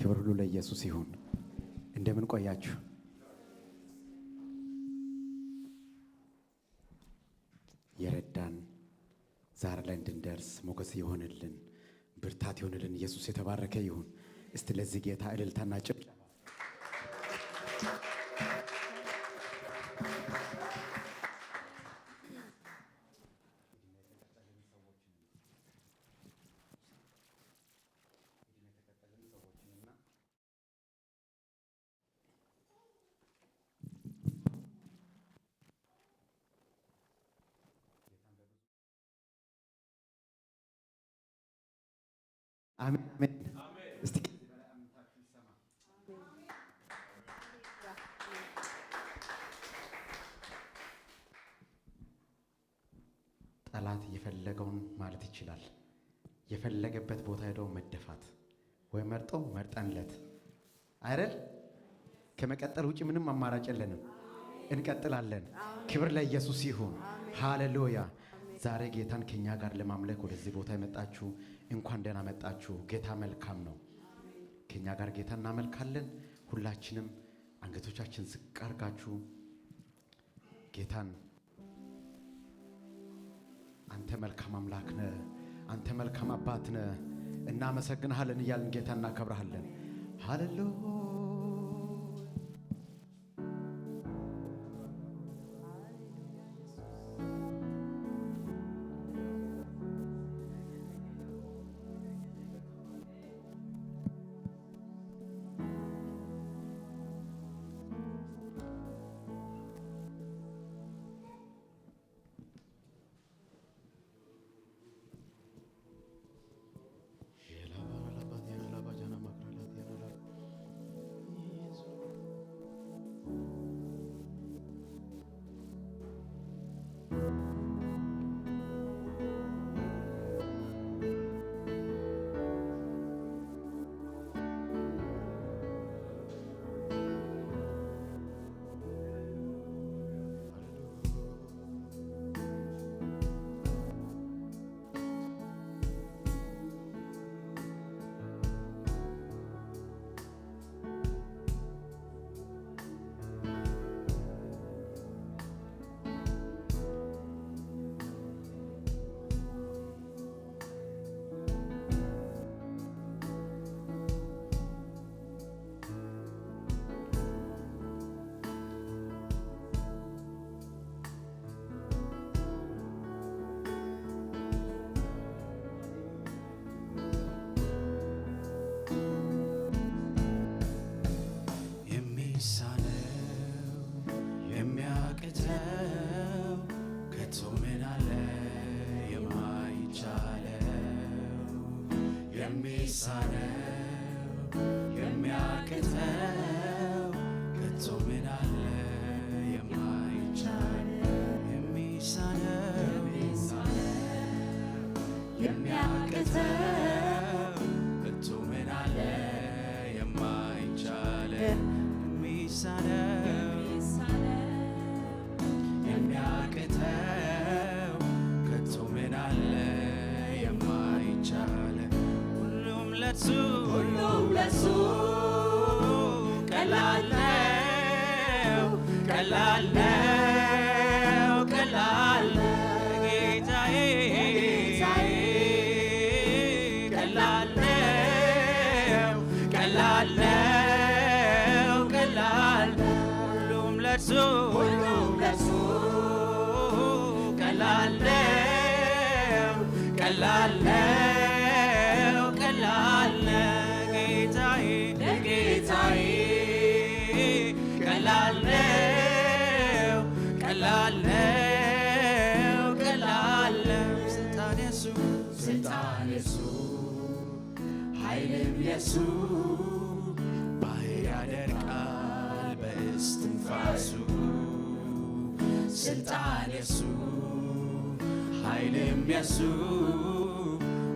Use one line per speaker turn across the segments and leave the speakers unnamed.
ክብር ሁሉ ለኢየሱስ ይሁን። እንደምን ቆያችሁ? የረዳን ዛሬ ላይ እንድንደርስ ሞገስ የሆነልን ብርታት የሆነልን ኢየሱስ የተባረከ ይሁን። እስቲ ለዚህ ጌታ እልልታና ጭብጨባ። አሜን። እስቲ ጠላት የፈለገውን ማለት ይችላል። የፈለገበት ቦታ ሄዶ መደፋት ወይ መርጦ መርጠንለት አይደል? ከመቀጠል ውጪ ምንም አማራጭ የለንም። እንቀጥላለን። ክብር ለኢየሱስ ይሁን። ሃሌሉያ። ዛሬ ጌታን ከኛ ጋር ለማምለክ ወደዚህ ቦታ የመጣችሁ እንኳን ደህና መጣችሁ። ጌታ መልካም ነው። ከኛ ጋር ጌታ እናመልካለን። ሁላችንም አንገቶቻችን ዝቅ አድርጋችሁ ጌታን አንተ መልካም አምላክ ነህ፣ አንተ መልካም አባት ነህ፣ እናመሰግንሃለን እያልን ጌታ እናከብርሃለን። ሃሌሉያ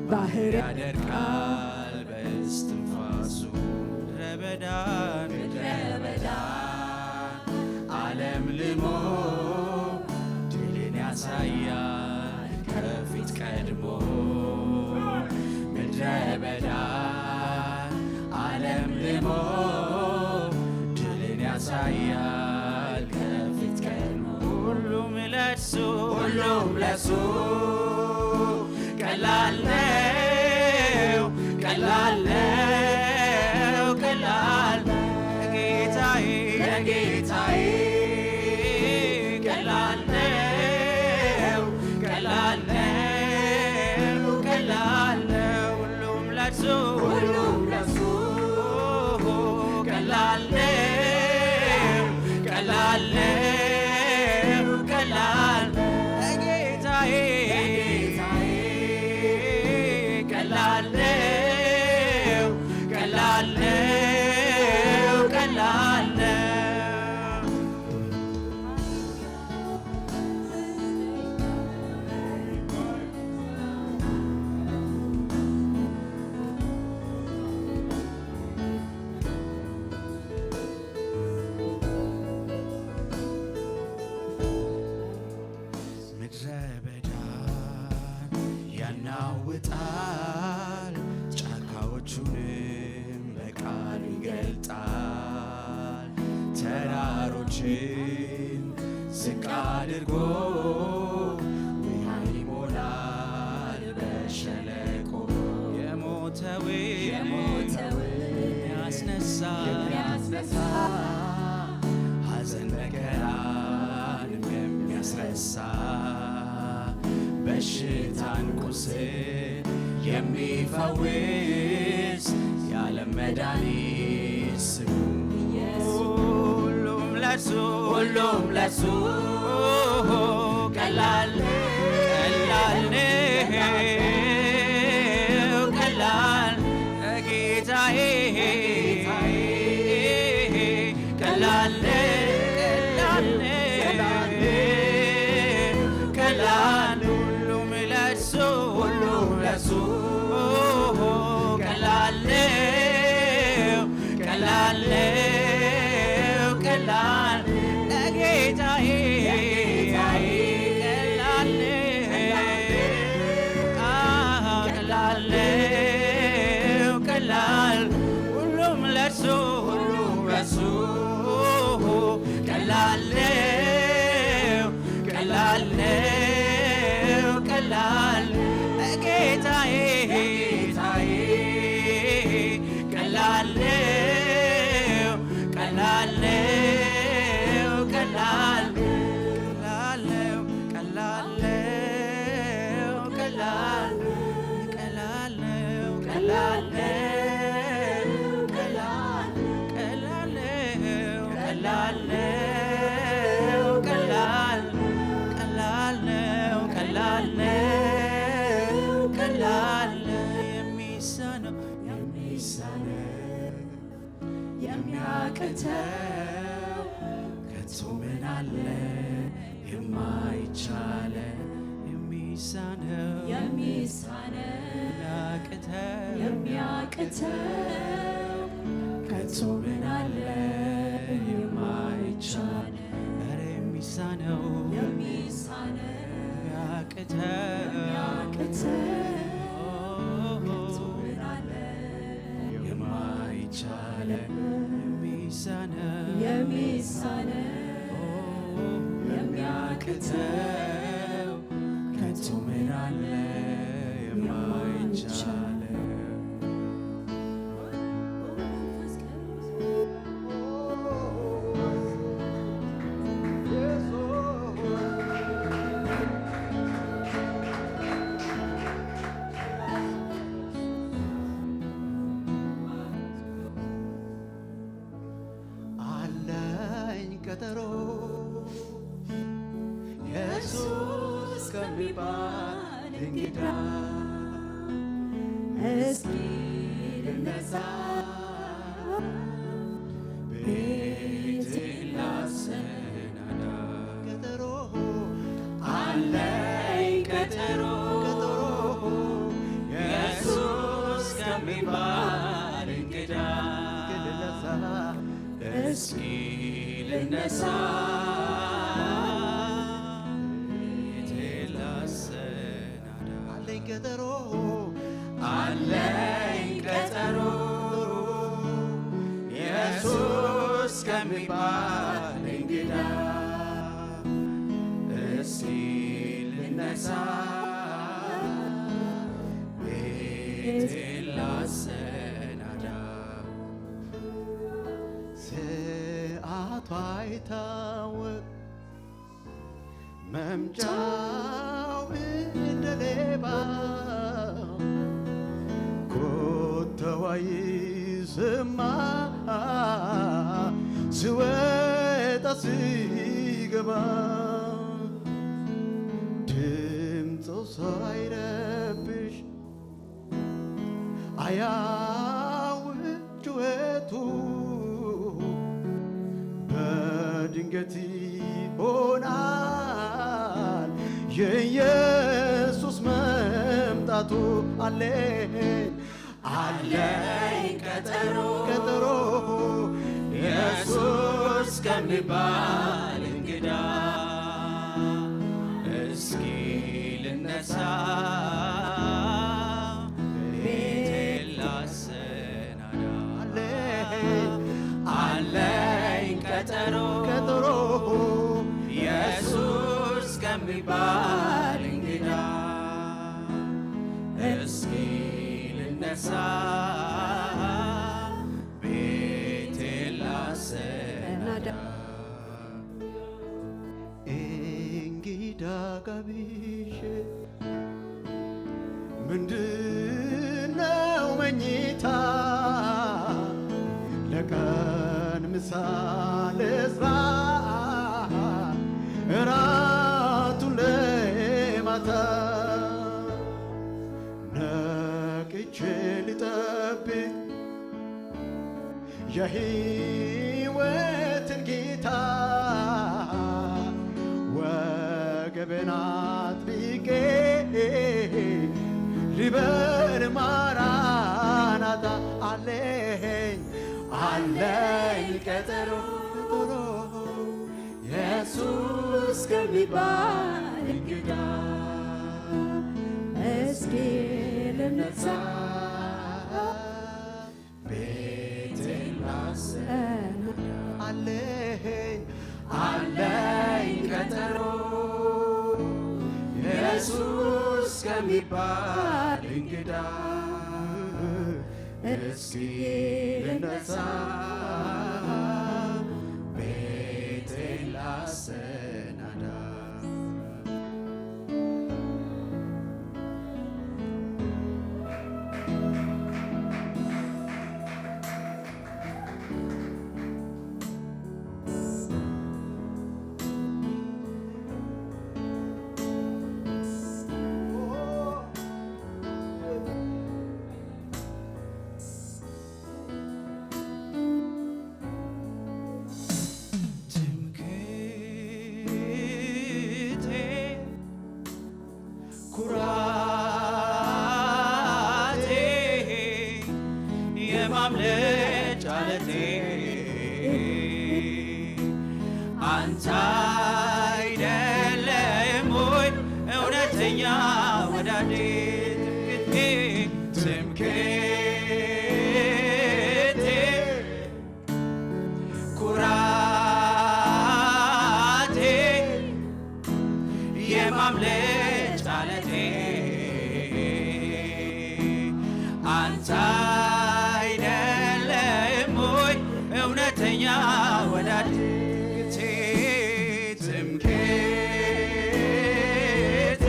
ባህር ያደርቃል በእስትንፋሱ ምድረ በዳ ዓለም ልሞ ድልን ያሳያል ከፊት ቀድሞ ምድረ በዳ ዓለም ለእርሱ
ሁሉም ለእርሱ
ቀላል ነው ቀላል ነው ቀላል ለጌታዬ ቀላል ነው ቀላል ነው ቀላል ነው ምድረ በዳን ያናውጣል ጫካዎቹንም በቃሉ ይገልጣል ተራሮችን ዝቅ አድርጎ ውሃ ይሞላል በሸለቆ የሞተውን ያስነሳ ሐዘን መከራን የሚያስረሳ በሽታን ቁስል የሚፈውስ የዓለም መድኃኒት ስሙ ሁሉም ለእርሱ ቀላል ቀላል ነው ቀላል ጌታዬ ቀላል ቀላል ቀላል ሁሉም ለእርሱ ቀላል ቀላል ቀላል ለጌታዬ ቀላል ቀላል ቀላል ሁሉም ለእርሱ ቀላል ቀላል ቀላል ለጌታዬ ቀላል ቀላል ቀላል ቀላል ቀላል ቀላል ቀላል የሚያቅተው ከቶ ምን አለ የማይቻለ የሚሳነው
የሚያቅተው
ከቶ ምን አለ የማይቻል ኧረ የሚሳነው የማይቻል የሚያቅተው ከቶ ምን አለ የማይቻል
አለኝ ቀጠሮ ኢየሱስ ከሚባል እንግዳ
እስኪ ልነሳ
ቤቴን ላሰናዳ
ቀጠሮ
አለኝ ቀጠሮ ኢየሱስ ከሚባል እንግዳ እስኪ ልነሳ ቤቴን ላሰናዳ
አለኝ ቀጠሮ
አለኝ ቀጠሮ ኢየሱስ ከሚባል እንግዳ እስኪ ልነሳ ቤቴን ላሰናዳ
ሰዓቱ አይታወቅ መምጫው እንደ ሌባ ስማ ስወጣ ሲገባ ድምፆ ሳይረብሽ አያውቅ ጩኸቱ በድንገት ይሆናል የኢየሱስ መምጣቱ። አለኝ አለኝ ቀጠሮ
ኢየሱስ ከሚባል እንግዳ እስኪ ልነሳ ቤቴን ላሰናዳ። አለኝ ቀጠሮ ኢየሱስ ከሚባል እንግዳ እስኪ ልነሳ ቤቴን ላሰናዳ።
እንግዳ ጋብዤ ምንድነው መኝታ ለቀን ምሳ ልስራ እራቱን ለማታ ነቅቼ ልጠብቅ የሕይወትን ጌታ ወገቤን አጥብቄ ልበል ማራናታ። አለኝ ቀጠሮ ኢየሱስ ከሚባል እንግዳ
እስኪ ልነሳ
ቤቴን ላሰናዳ።
አለኝ
ቀጠሮ ኢየሱስ ከሚባል እንግዳ እስኪ ልነሳ ቤቴን ላሰናዳ። ኩራቴ የማምለጫ ዓለቴ አንተ አይደለም ወይ እውነተኛ ወዳጄ? ትምክህቴ ኩራቴ የማምለጫ ዓለቴ አንተ አይደለም ወይ እውነተኛ ወዳጄ? ትምክህቴ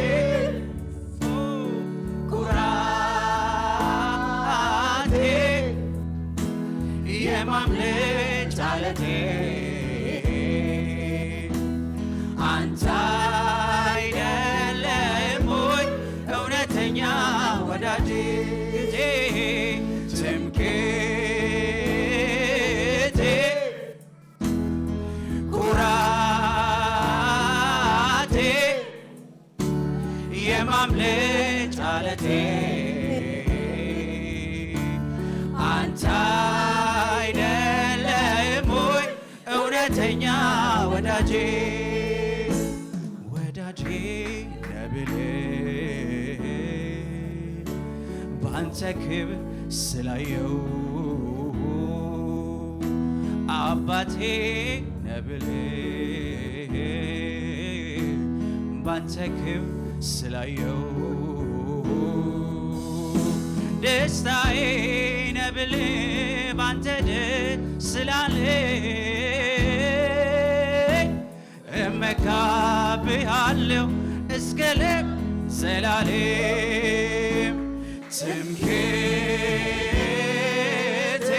ኩራቴ የማምለጫ ዓለቴ አንተ አይደለም ወይ እውነተኛ ወዳጄ? ትምክህቴ ኩራቴ የማምለጫ ዓለቴ አንተ አይደለም ወይ እውነተኛ ወዳጄ? ወዳጄ ነህ ብለህ ባንተ ክብር ስላየው አባቴ ነህ ብለህ ባንተ ክብር ስላየው ደስታዬ ነህ ብለህ ባንተ ደስ ስላለኝ እመካብሃለሁ እስከ ዘላለም። ትምክህቴ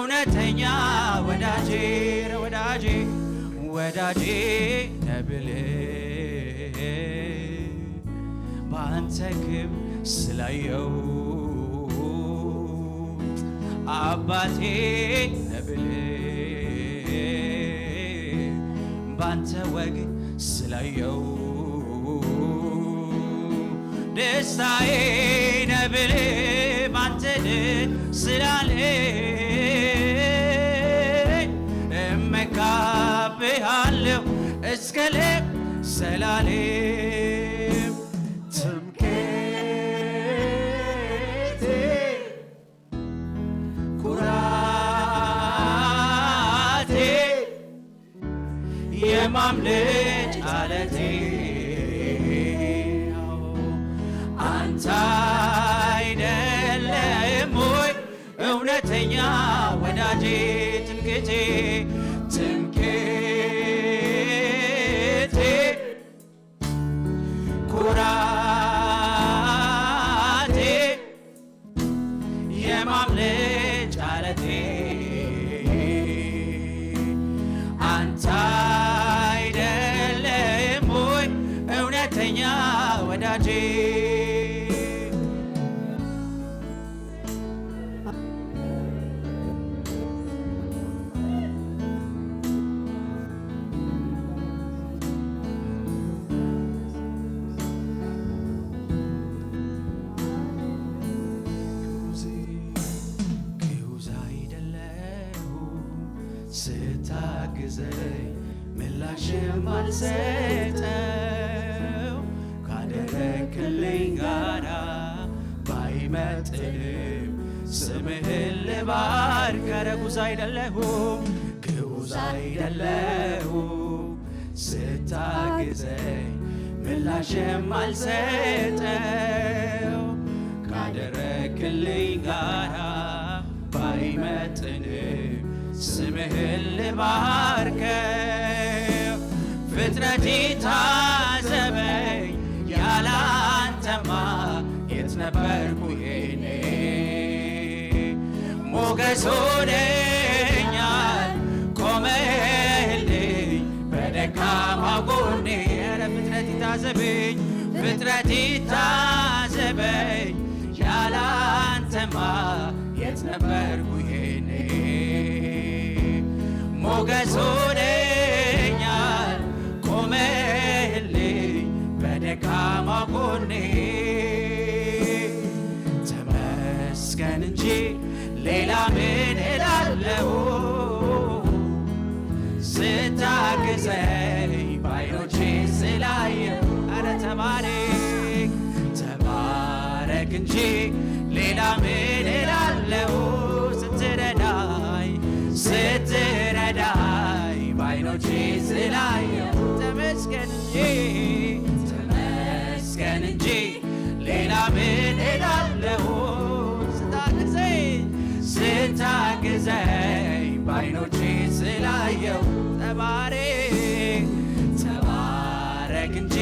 እውነተኛ ወዳጄ ወዳጄ ወዳጄ ነብል በአንተ ክብር ስላየው አባቴ ነብል ባንተ ወግ ስላየው ደስታዬ ነብል ባንተ ድል ስላለኝ እመካብሃለሁ እስከ ዘላለም ትምክህቴ ኩራቴ የማምለጫ ዓለቴ አንተ አይደለህም ወይ እውነተኛ ወዳጄ ትምክህቴ ትምክህቴ ኩራቴ የማምለጫ ዓለቴ አንተ አይደለህም ወይ እውነተኛ ወዳጄ ስታግዘኝ ምላሽም አልሰጠው ካደረክልኝ ጋራ ባይመጥንም ስምህን ልባርክ ኧረ ጉዝ አይደለሁም ግዑዝ አይደለሁም ስታግዘኝ ምላሽም አልሰጠው ካደረክልኝ ጋራ ባይመጥንም ስምህን ልባርከው ፍጥረቴ ታዘበኝ ያለ አንተማ የት ነበርኩ እኔ ሞገስ ሆነኛል ቆመህልኝ በደካማ ጎኔ ኧረ ፍጥረቴ ታዘበኝ ፍጥረቴ ታዘበኝ ያለ አንተማ የት ነበርኩ እኔ ሞገስ ሆነኛል ቆመህልኝ በደካማ ጎኔ ተመስገን እንጂ ሌላ ምን እላለሁ ስታግዘኝ ባይኖቼ ስላየሁ ኧረ ተባረክ ተባረክ እንጂ ሌላ ምን እላለሁ ስትረዳኝ ስትረዳኝ ባይኖቼ ስላየሁ ተመስገን እንጂ ሌላ ምን እላለሁ ስታግዘኝ ባይኖቼ ስላየሁ ተባረክ ተባረክ እንጂ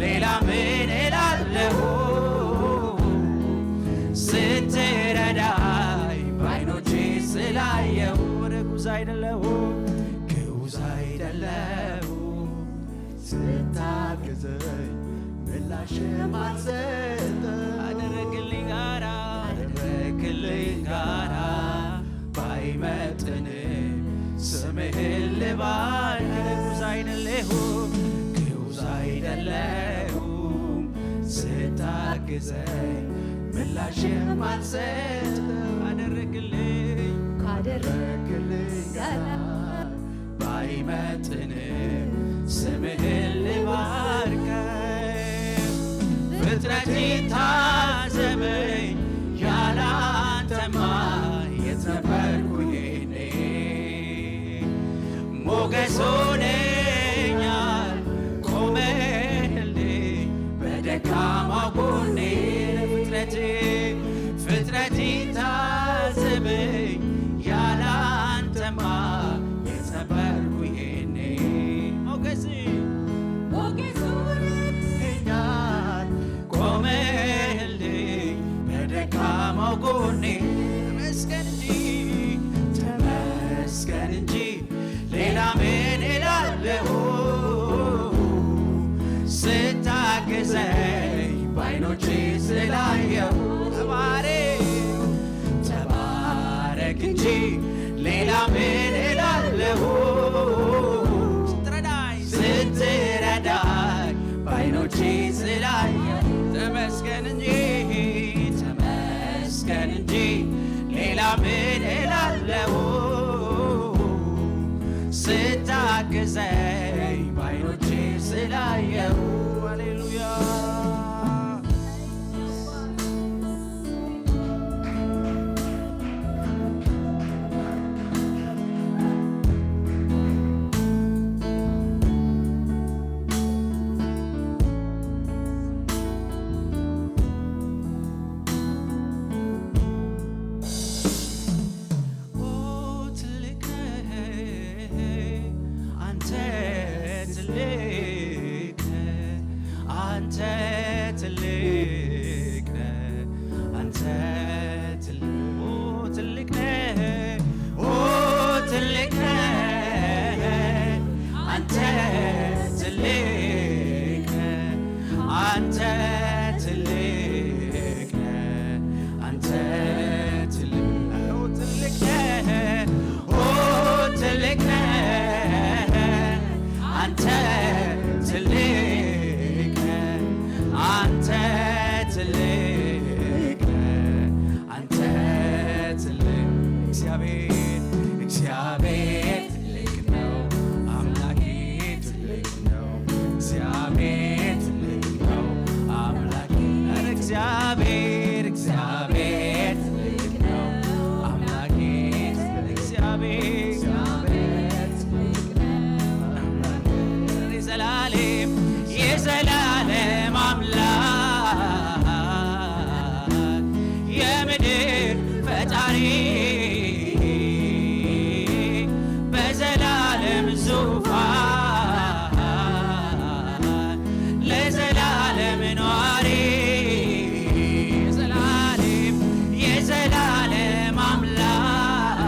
ሌላ ምን እላለሁ ስትረዳኝ ባይኖቼ ስላየሁ ግዑዝ አይደለሁም ግዑዝ አይደለሁም ስታግዘኝ ምላሽም አልሰጠም አደረግልኝ ጋራ ባይመጥንም ስምህን ልባርክ ግዑዝ አይደለሁም ግዑዝ አይደለሁም ስታግዘኝ ምላሽም አልሰጠም አደረግልኝ ጋራ ባይመጥንም ስምህን ልባርከው ፍጥረቴ ታዘበኝ ያለ አንተማ የት ነበርኩ እኔ ሞገስ ሆነኛል ቆመህልኝ በደካማ ጎኔ ፍጥረቴ ታዘበኝ ያለ አንተማ የት ነበርኩ እኔ ሞገስ ሆነኛል ቆመህልኝ በደካማው ጎኔ ተመስገን እንጂ ባይኖቼ ስላየሁ ተባረክ እንጂ ሌላ ምን እላለሁ? ስትረዳኝ ባይኖቼ ስላየሁ ተመስገን እንጂ ሌላ ምን እላለሁ? ስታግዘኝ ባይኖቼ ስላየሁ ሃሌሉያ የዘላለም አምላክ የምድር ፈጣሪ በዘላለም ዙፋን ለዘላለም ኗሪ የዘላለም አምላክ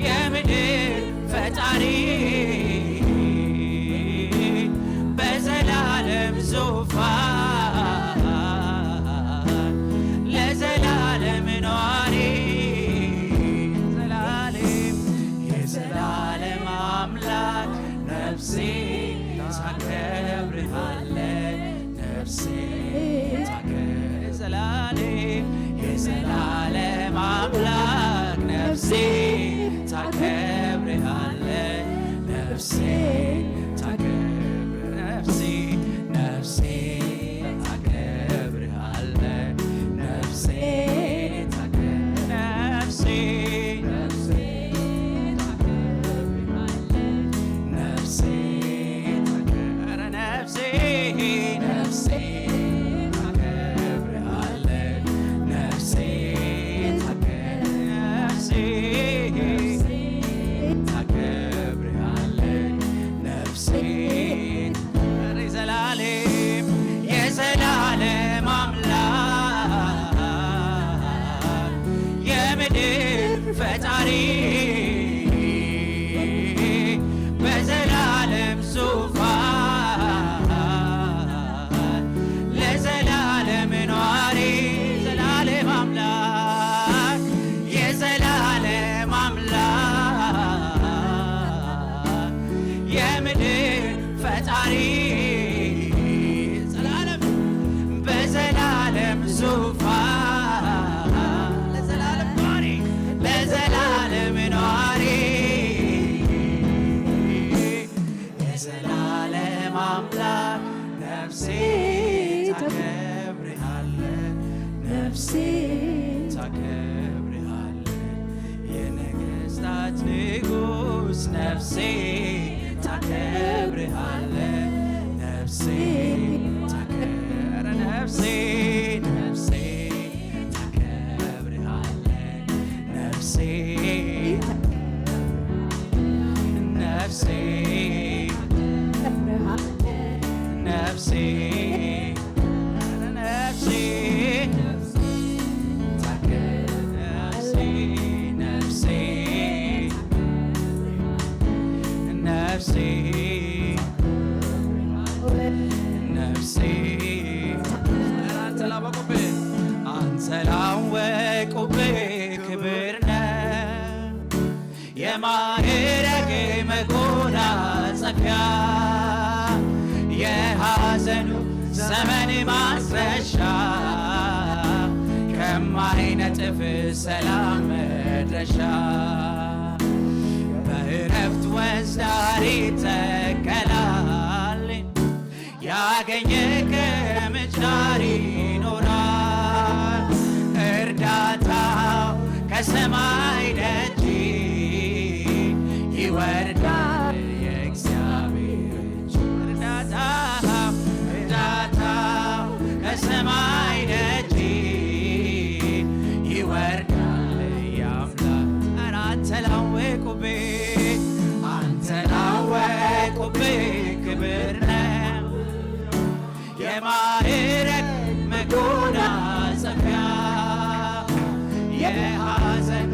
የምድር ፈጣሪ ዙፋን ለዘላለም ኗሪ የዘላለም አምላክ ነፍሴ ታከብርሃለች ነፍሴ የዘላለም አምላክ ነፍሴ ታከብርሃለች ነፍሴ ፈጣሪ በዘላለም ዙፋን ለዘላለም ኗሪ ዘላለም አምላክ የዘላለም አምላክ የምድር ፈጣሪ በዘላለም ዙፋን ለዘላለም ኗሪ የዘላለም አምላክ ነፍሴ ታከብርሃለች ነፍሴ ታከብርሃለች የነገሥታት ንጉሥ ነፍሴ ታከብርሃለች ነፍሴ ነፍሴ የማዕረግ መጎናጸፊያ የሐዘኑ ዘመን ማስረሻ ከማይነጥፍ ሰላም መድረሻ በዕረፍት ወንዝ ዳር ይተከላል ያገኘ ከምንጭ ዳር ይኖራል እርዳታው ከሰማይ ደጅ ይወርዳል የእግዚአብሔር እጅ እርዳታው ከሰማይ ደጅ ይወርዳል የአምላክ አንተ ላወቁብህ ክብር ነው የማዕረግ መጎናጸፊያ የሐዘኑ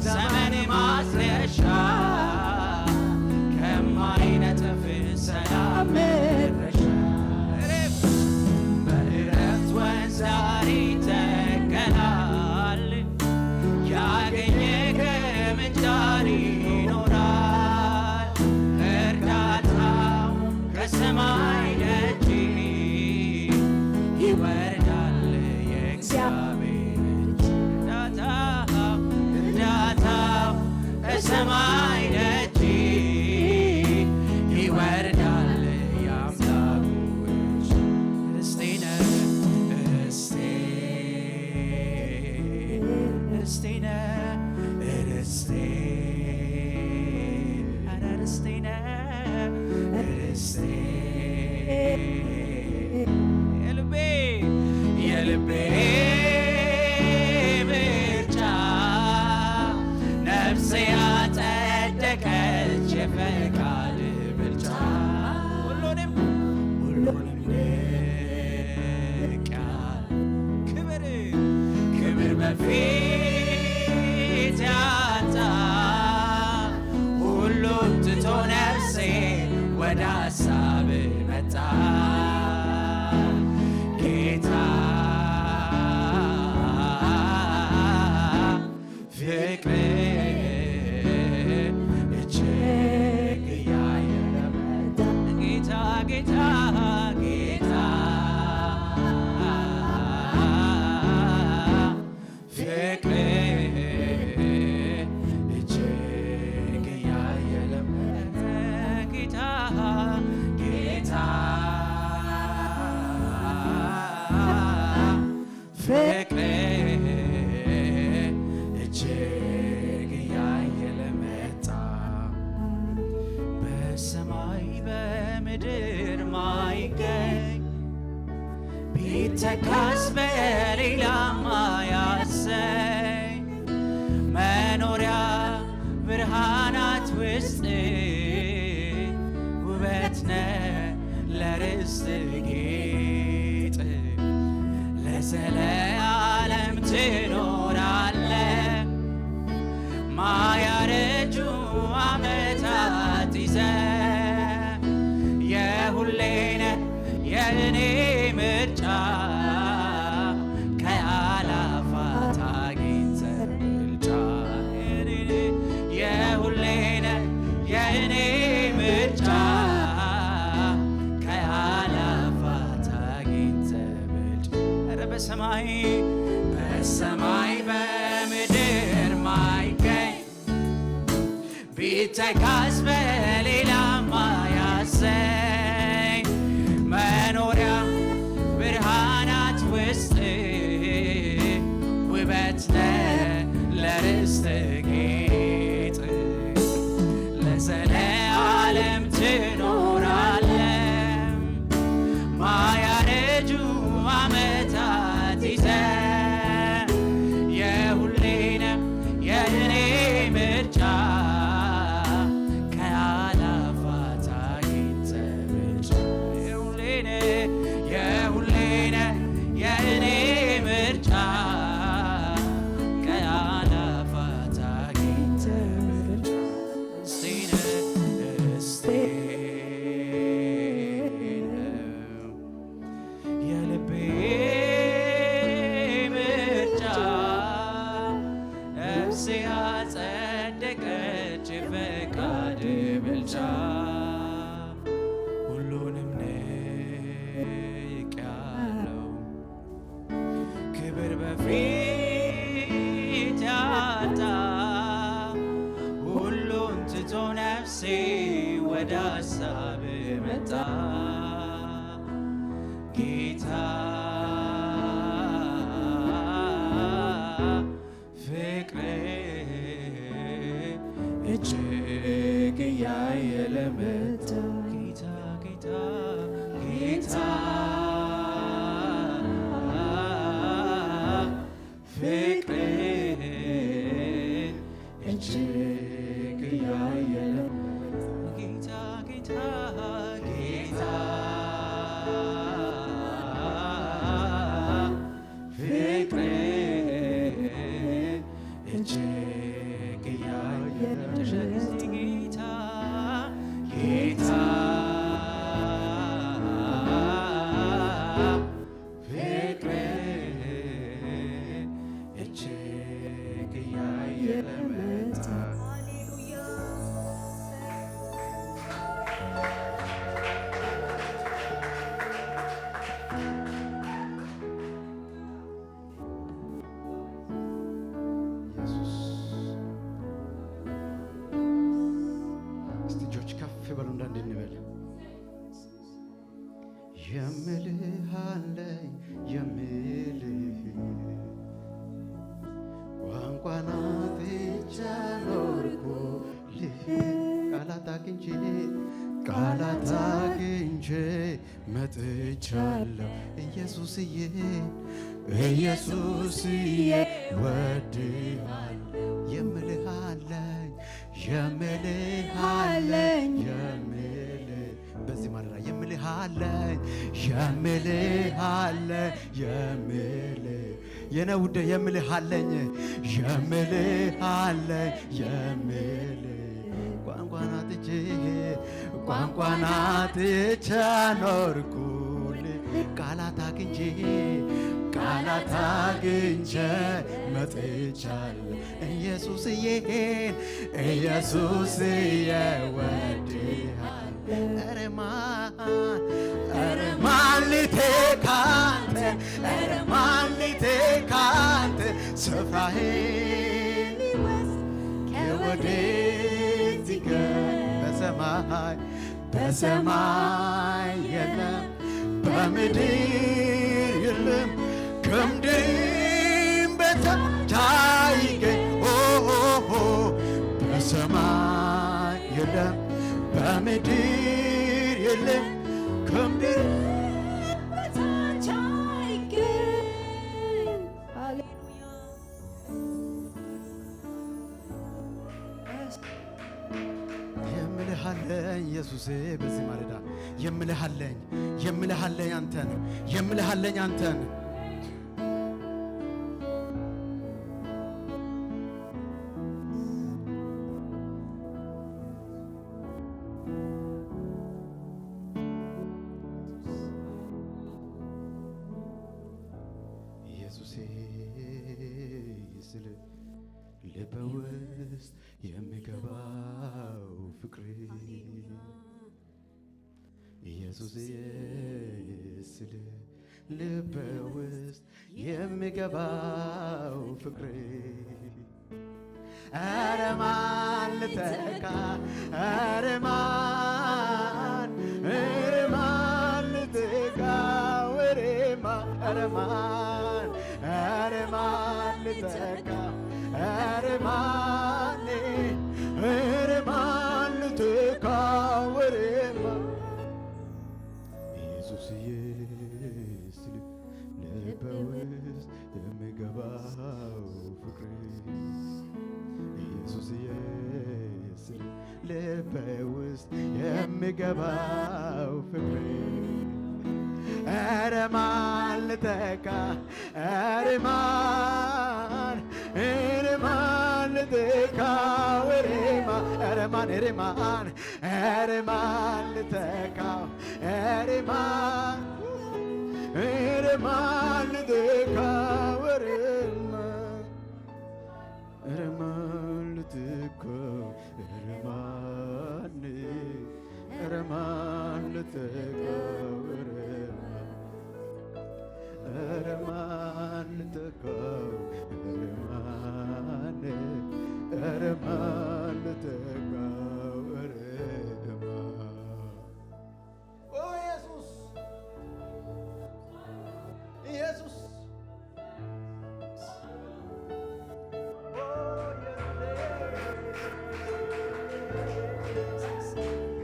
ዘመን ማስረሻ ከማይነጥፍ ሰላም መድረሻ በዕረፍት ወንዝ ዳር ይተከላል ያገኘ ከምንጭ ዳር ይኖራል እርዳታው ከሰማይ ደጅ ይወርዳል የእግዚአብሔር እጅ እርዳታው ከሰማይ ደጅ ይወርዳል የአምላኩ እጅ ርስቴ ነህ ርስቴ ነህ ርስቴ ኧረ ርስቴ ነህ ርስቴ የልቤ ምርጫ ነፍሴ ያጸደቀች የፈቃድ ብልጫ ሁሉንም ንቄአል ክብር በፊት ያጣ ሁሉን ትቶ ነፍሴ ወደ ሐሳብ መጣ ጌታ ፍቅር እጅግ ያየለ ጌታ ጌታ ጌታ ፍቅር እጅግ ያየለ ጌታ ጌታ ፍቅር እጅግ ያየለ መጣ በሰማይ በምድር ማይገኝ ቢተካስ በሌላ ማያሰኝ መኖሪያ ብርሃናት ውስጥ ውበት ነህ ለርስት ጌጥ ለዘለዓለም ትኖራለህ ማያረጁ ዓመታት ይዘህ የሁሌ ነህ የእኔ ምርጫ ከአላፋት አግኝተህ ብልጫ የሁሌ ነህ የእኔ ምርጫ ከአላፋት አግኝተህ ብልጫ ኧረ በሰማይ በምድር ማይገኝ ቢተካስ በሌላ ማያሰኝ መኖሪያ ብርሃናት ውስጥ ውበት ነህ ለርስት ጌጥ ለዘለዓለም ትኖራለህ ማያረጁ ዓመታት ይዘህ የሁሌ ነህ የእኔ ምርጫ ከአላፋት አግኝተህ ብልጫ የሁሌ ነህ የእኔ ምርጫ ከአላፋት አግኝተህ ብልጫ እስቴ ነው የልቤ ምርጫ ነፍሴ ያጸደቀች ምርጫ ሁሉንም ንቄአለው ክብር በፊት ያጣ ሁሉን ትቶ ነፍሴ ወደ ሀሳብ መጣ ጌታ እጅግ እያየለ መጣ ጌታ ጌታ ጌታ ፍቅር እጅግ እያየለ ጌታ ጌታ ጌታ ፍቅር እጅግ እያየለ ጌታ ጌታ ፍቅር እጅግ እያየለ መጣ
በሉ እንዳንድ እንበል የምልህ አለኝ የምልህ ቋንቋን አጥቼ ኖርኩልህ ቃላት አግኝቼ መጥቻለሁ ኢየሱስዬ ወድሃለሁ የምልህ አለኝ በዚህ ማለዳ የምልህ የኔ ውዴ የምልህ አለኝ ቋንቋን አጥቼ ኖርኩልህ ቃላት አግኝቼ መጥቻለሁ ኢየሱስዬ ወድሃለሁ ኧረ ማን ሊተካንተ ስፍራዬን ከወዴት ይገኝ በሰማይ የለም በምድር የለም ከምድርም በታች አይገኝ በሰማይ የለም በምድር የለም ከምድር በታች አይገኝ ሃሌሉያ የምልህ አለኝ ኢየሱሴ በዚህ ማለዳ የምልህ አለኝ አንተን ስል ልቤ ውስጥ የሚገባው ፍቅር ኢየሱስ ስል ልቤ ውስጥ የሚገባው ፍቅር ኧረ ማን ልተካ ኧረ ማን ልተካ ኧረ ማን ልተካ ኧረ ማን ልተካ ኢየሱስዬ ስል ልቤ ውስጥ የሚገባው ፍቅር ኢየሱስዬ ስል ልቤ ውስጥ የሚገባው ፍቅር ኧረ ማን ልተካ ኧረ ማን ልተካ ኧረ ማን ልተካ ኧረ ማን ልተካ ኧረ ማን ልተካ ኧረ ማን ልተካው ኧረ ማን ልተካው ኧረ ማን ልተካው ኧረ ማን ኦ ኢየሱስ ኢየሱስ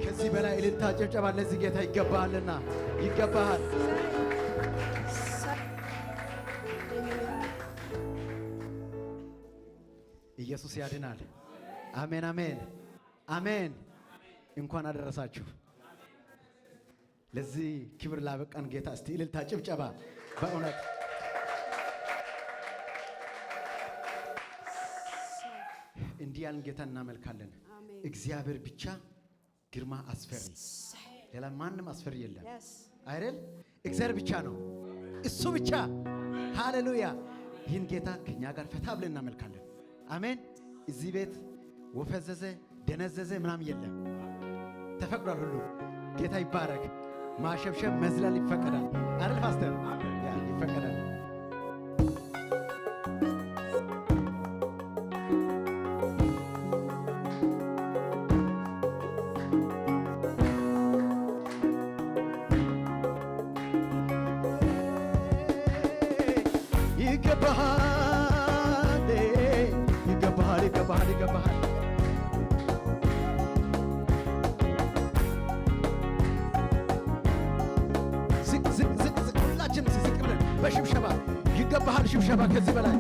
ከዚህ በላይ እልልታ ጭብጨባ ለዚህ ጌታ ይገባሃልና ይገባሃል። ኢየሱስ ያድናል። አሜን አሜን አሜን። እንኳን አደረሳችሁ ለዚህ ክብር ላበቃን ጌታ። እስቲ እልልታ ጭብጨባ በእውነት እንዲህ ያልን ጌታ እናመልካለን። እግዚአብሔር ብቻ ግርማ አስፈሪ፣ ሌላ ማንም አስፈሪ የለም አይደል? እግዚአብሔር ብቻ ነው፣ እሱ ብቻ። ሃሌሉያ! ይህን ጌታ ከኛ ጋር ፈታ ብለን እናመልካለን። አሜን። እዚህ ቤት ወፈዘዘ ደነዘዘ ምናምን የለም፣ ተፈቅዷል ሁሉ። ጌታ ይባረክ። ማሸብሸብ መዝለል ይፈቀዳል አይደል ፓስተር? ያ ይፈቀዳል። ይገባሃል ይገባሃል ይገባሃል ይገባሃል። ዝቅ ዝቅ ዝቅ ዝቅ ሁላችንም ዝቅ ብለን በሽብሸባ ይገባሃል። ሽብሸባ ከዚህ በላይ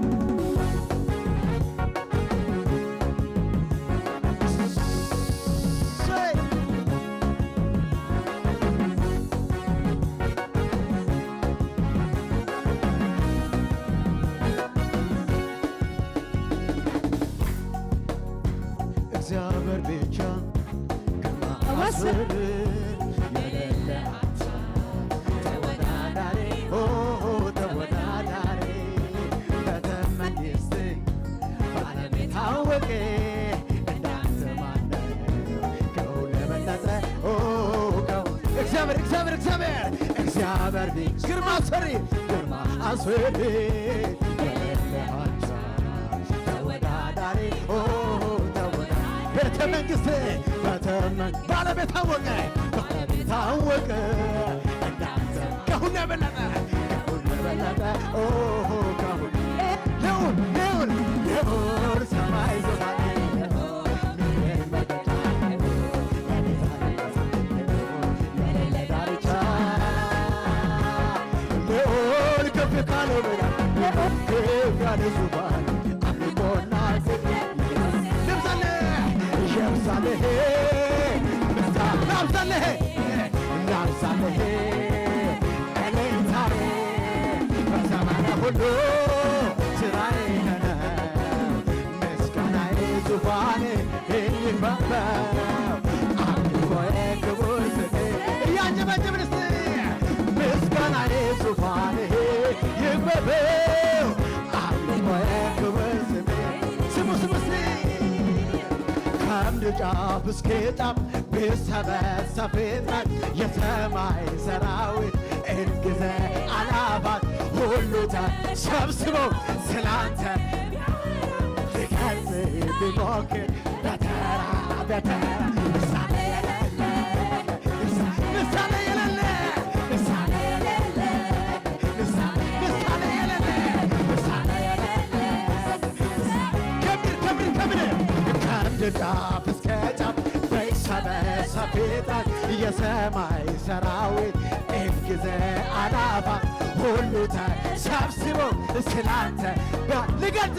እግዚአብሔር ብቻ ግርማ አስፈሪ የሌለ አንተ ተወዳዳሪ ተወዳዳሪ በተመንግስት በዓለም የታወቀ እንዳንተ ማነው? ከሁሉ የበለጠ እግዚአብሔር እግዚአብሔር እግዚአብሔር እግዚአብሔር ግርማ አስፈሪ ግርማ አስፈሪ የሌለ አንተ ተወዳዳሪ ቤተ መንግሥት ባለቤት ታወቀ ታወቀ እንዳንተ ከሁሉ የበለጠ ከሁሉ ልዑል ሰማይ ዙፋን ዳርቻ ልዑል ከፍ ካለው በላይ ከፍ ያለ ዙፋን አምልኮና ናብዛለህ ናብዛለህ እኔታሬ በዘመነ ሁሉ ስራዬ ነው ምስጋናዬ ዙፋኔ ይክበበው አምልኮዬ ክቡር ስሜ እያጨበጨብን እስቲ ምስጋናዬ ዙፋኔ ይክበበው አምልኮዬ ክቡር ስሜ ስሙ ስሙ እስቲ ከምድር ጫፍ እስከ ጫፍ ቢሰበሰብ ፍጥረት የሰማይ ሰራዊት እንግዘ አላፋት ሁሉ ተሰብስበው ስላንተ ሊገልጽ ቢሞክር በተራ በተራ ምሳሌ የሌለ ምሳሌ የሌለ ምሳሌ የሌለ ምሳሌ የሌለ ምሳሌ የሌለ ከምድር ጫፍ እስከ ጫፍ ቢሰበሰብ ፍጥረት የሰማይ ሰራዊት እንግዘ አላፋት ሁሉ ተሰብስበው ስላንተ ልገልጽ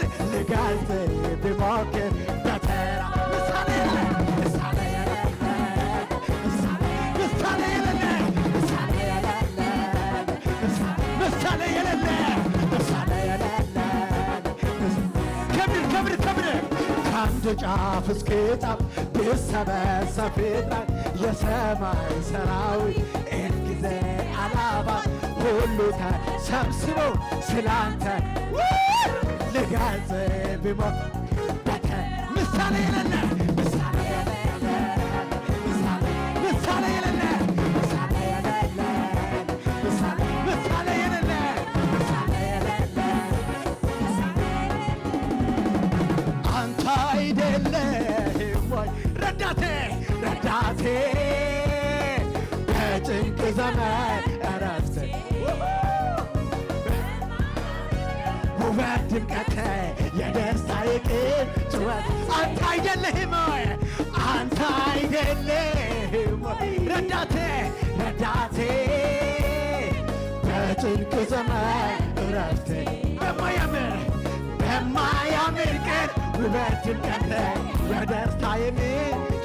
ቢሞክር በተራ ምሳሌ የሌለ ምሳሌ የሌለ ምሳሌ የሌለ ከምድር ከአንድ ጫፍ እስከ ጫፍ ቢሰበሰብ ፍጥረት የሰማይ ሰራዊት እንግዘ አላፋት ሁሉ ተሰብስበው ስላንተ ልገልጽ ቢሞክር ምሳሌ የሌለ ምሳሌ የሌለ በጭንቅ ዘመን እረፍቴ ውበት ድምቀቴ የደስታዬ ቅን ጩኸት አንተ አይደለህም ወይ አንተ አይደለህም ወይ ረዳቴ ረዳቴ በጭንቅ ዘመን እረፍቴ በማያምር ቀን ውበት ድምቀቴ የደስታዬ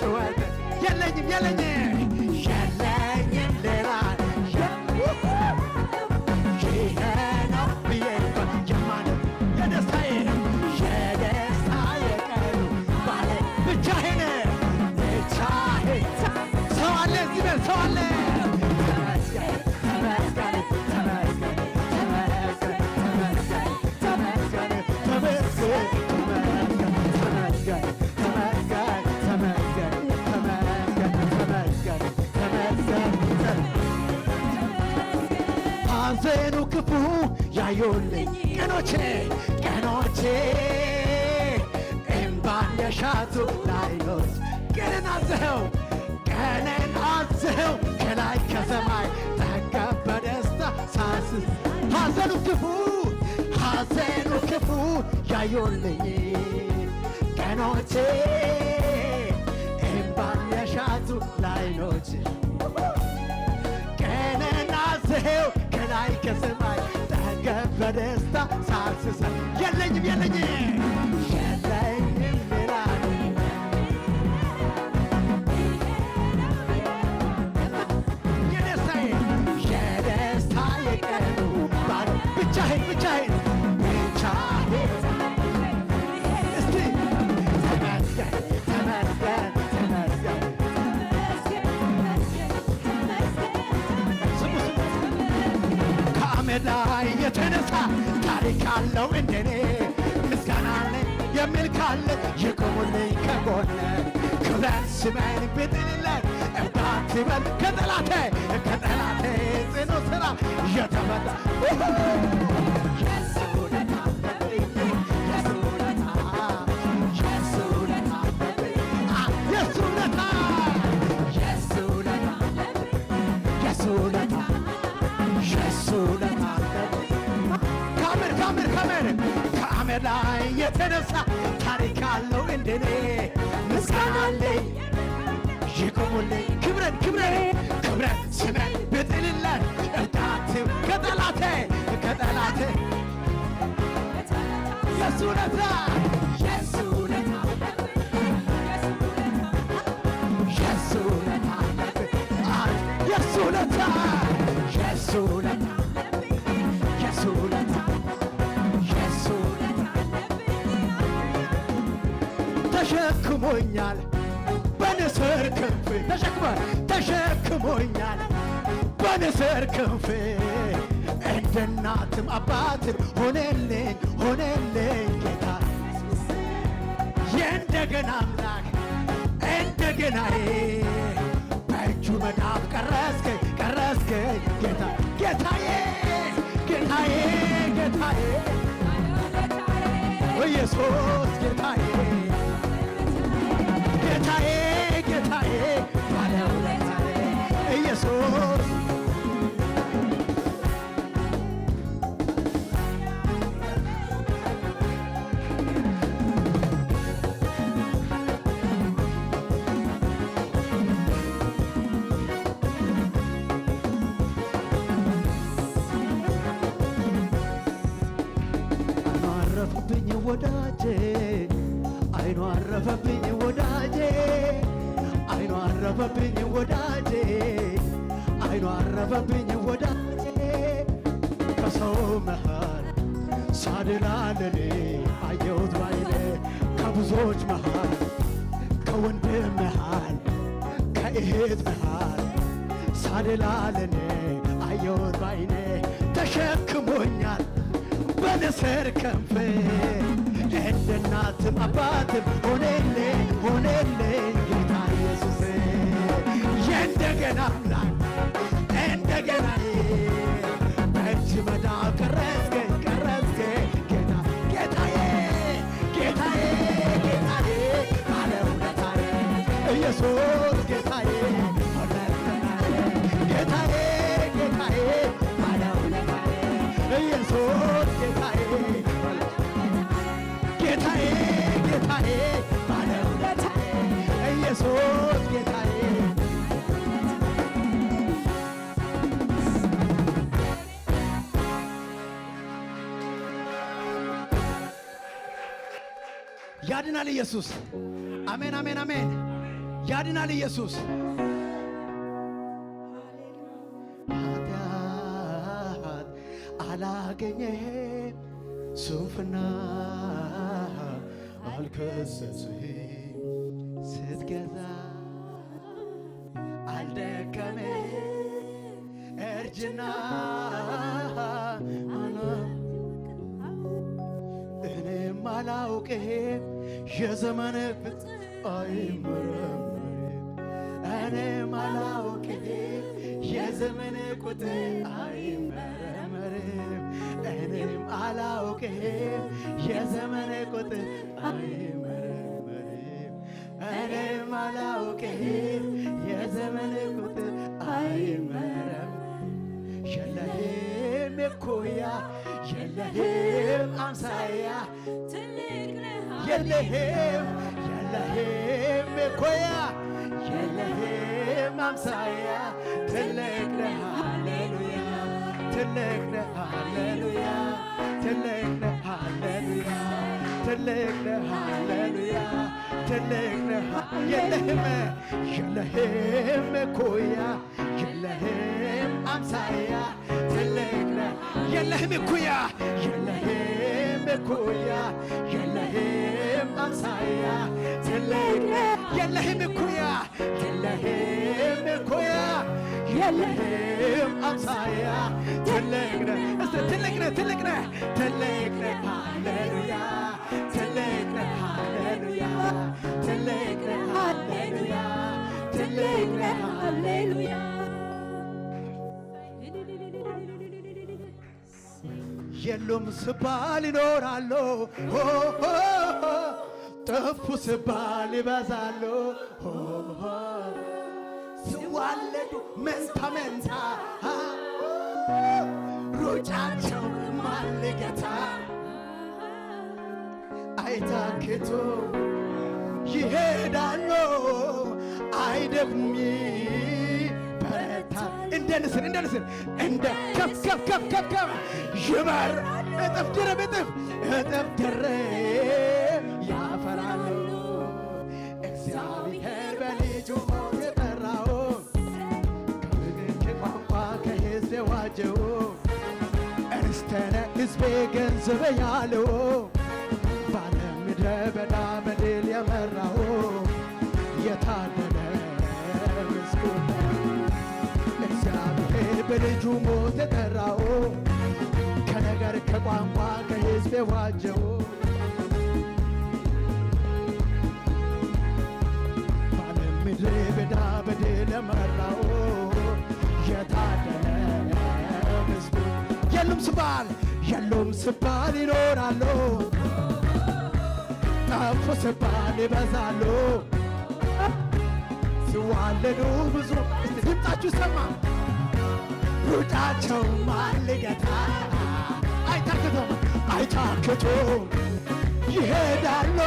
ጩኸት የለኝም የለኝም ሌላ ይሄ ነው ብዬ የማንም የደስታዬ ቀኑ ባለ ብቻዬን ሰው አለ እዚህ በል ሰው አለ ሐዘኑ ክፉ ያዩልኝ ቀኖቼ እምባን የሻቱ ላይኖች ቀንን አዝኸው ከላይ ከሰማይ ጠገብ በደስታ ሳስስ ሐዘኑ ክፉ ያዩልኝ ቀኖቼ እምባን የሻቱ ላይኖች ቀንን አዝኸው ከላይ ከሰማይ ጠገብ በደስታ ሳስስ የለኝም ሌላ የደስታዬ ቀኑ ባለ ብቻዬን እስቲ ተመስገን ከአመድ ላይ የተነሳ ታሪክ አለው እንደኔ ምስጋና አለኝ የሚል ካለ ይቁሙልኝ ከጎኔ ክብረት ስሜን ብጥልለት እርዳት ይበል ከጠላቴ ጽኑ ሥራ የተመታ ከአመድ ላይ የተነሳ ታሪክ አለው እንደኔ ምስጋና አለኝ ይቁሙልኝ ክብረት ስሜን ብጥልለት እርዳት ከጠላቴ የሱ ውለታ ተሸክሞኛል በንስር ክንፍ ተሸክሞኛል በንስር ክንፍ እንደ እናትም አባትም ሆነልኝ ጌታ የእንደገና አምላክ እንደገናዬ በእጁ መዳፍ ቀረስከኝ ጌታዬ ኢየሱስ ጌታዬ ባለውለታዬ ኢየሱስ አይኑ አረፈብኝ ወዳጄ ከሰው መሃል ሳድላለኔ አየሁት ባይኔ ከብዙዎች መሃል ከወንድም መሃል ከእህት መሃል ሳድላለኔ አየሁት ባይኔ ተሸክሞኛል በንስር ክንፍ እንደ እናትም አባትም ሆነልኝ ጌታ ኢየሱስ የእንደገና አምላክ እንደገናዬ በእጅ መዳፍ ቀረስከኝ ጌታዬ ባለውለታዬ ኢየሱስ ጌታዬ ኢየሱስ ጌታዬ ጌታዬ ጌታዬ ባለውለታዬ ኢየሱስ ጌታዬ ያድናል ኢየሱስ። አሜን አሜን አሜን። ያድናል ኢየሱስ። ኃጢአት አላገኘህም፣ ስንፍና አልከሰስህም፣ ስትገዛ አልደከመህም፣ እርጅና እኔም አላውቅህም፣ የዘመን ፍጥ አይመረመርም። እኔም አላውቅህም፣ የዘመን ቁጥር አይመረመርም። እኔም አላውቅህም፣ የዘመን ቁጥር አይመረመርም። እኔም አላውቅህም፣ የዘመን ቁጥር አይመረመርም። የለህም እኩያ የለህም አምሳያ የለህም የለህም እኩያ የለህም አምሳያ ትልቅ ነህ ሃሌሉያ ትልቅ ነህ ሃሌሉያ ትልቅ ነህ ሃሌሉያ ትልቅ ነህ ሃሌሉያ ትልቅ ነህ የለህም የለህም እኩያ የለህም አምሳያ ትልቅ ነህ የለህም እኩያ የለህም እኩያ የለህም አምሳያ ትልቅ ነህ የለህም እኩያ የለህም እኩያ የለህም አምሳያ ትልቅ ነህ እስቲ ትልቅ ነህ ትልቅ ነህ ትልቅ ነህ ሃሌሉያ ትልቅ ነህ ሃሌሉያ ትልቅ ነህ ሃሌሉያ ትልቅ ነህ ሃሌሉያ የሉም ስባል ይኖራሉ ጠፉ ስባል ይበዛሉ ሲዋለዱ መንታ መንታ ሩጫቸው ማልገታ አይታክቱ ይሄዳሉ አይደክሙም በረታ እንደ ንስር እንደ ከፍ ከፍ ከፍ ከፍ ከፍ ይበር እጥፍ ድርብ እጥፍ ድርብ ያፈራሉ። እግዚአብሔር በልጁ ሞት የጠራው ከምድር ከቋንቋ ከሕዝብ የዋጀው ርስተ ነህ ሕዝቤ ገንዘብ ያለው በዓለም ምድረ በዳ በድል የመራው የታደለ ምስጉን እግዚአብሔር በልጁ ሞት የጠራው ከነገር ከቋንቋ ከሕዝብ የዋጀው በዓለም ምድረ በዳ በድል የመራው የታደለ ምስጉን የሉም ስባል ይኖራሉ ጠፉ ስባል ይበዛሉ ሲዋለዱ ብዙ እስቲ ድምጣችሁ ሰማ ሩጫቸው ማልገታ አይታክቱም ይሄዳሉ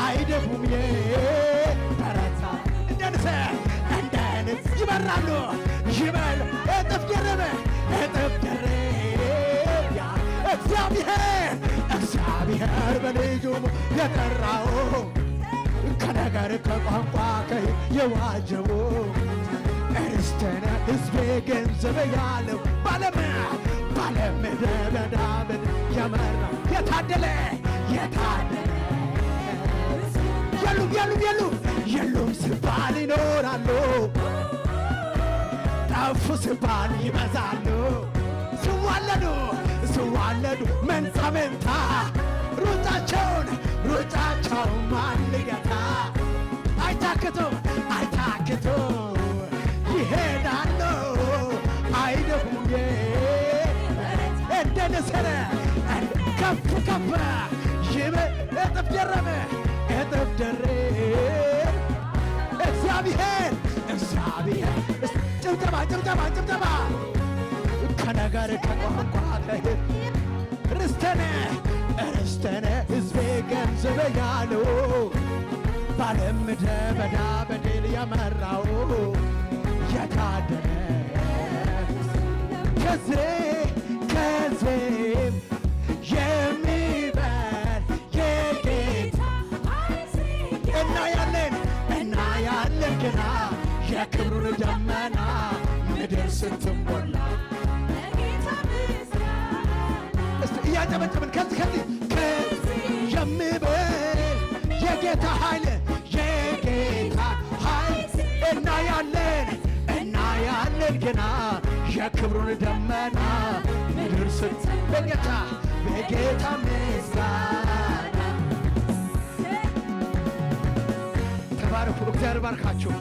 አይደክሙም በረታ እንደ ንስር ይበራሉ ይበል እጥፍ ድርብ እግዚአብሔር በልጁ የጠራው ከነገር ከቋንቋ የዋጀው ርስተ ነህ ሕዝቤ ገንዘብ ያለው ባለም ምድረ በዳ የመራ የታደለ የሉም ስባል ይኖራሉ ጠፉ ስባል ይበዛሉ ሲዋለዱ መንታ መንታ ሩጫቸውን ማልገታ አይታክቱም ይሄዳሉ አይደክሙም እንደ ንስር ከፍ ከፍ እጥፍ ደረበ እግዚአብሔር ጭብጨባ ከነገር ከቋንቋ
ርስተነ ሕዝቤ ገንዘብ ያለው ባለም ምድረ በዳ በድል የመራው የታደለ ከዚህም የሚበል የጌታ እናያለን ገና የክብሩን ደመና ምድር ስትሞላ እስቲ እያጨበጨብን ከዚህ የሚበል የጌታ ኃይል እናያለን ገና የክብሩን ደመና ምድር በጌታ ምስጋና ተባረኩ። እግዚአብሔር ባርካችሁ።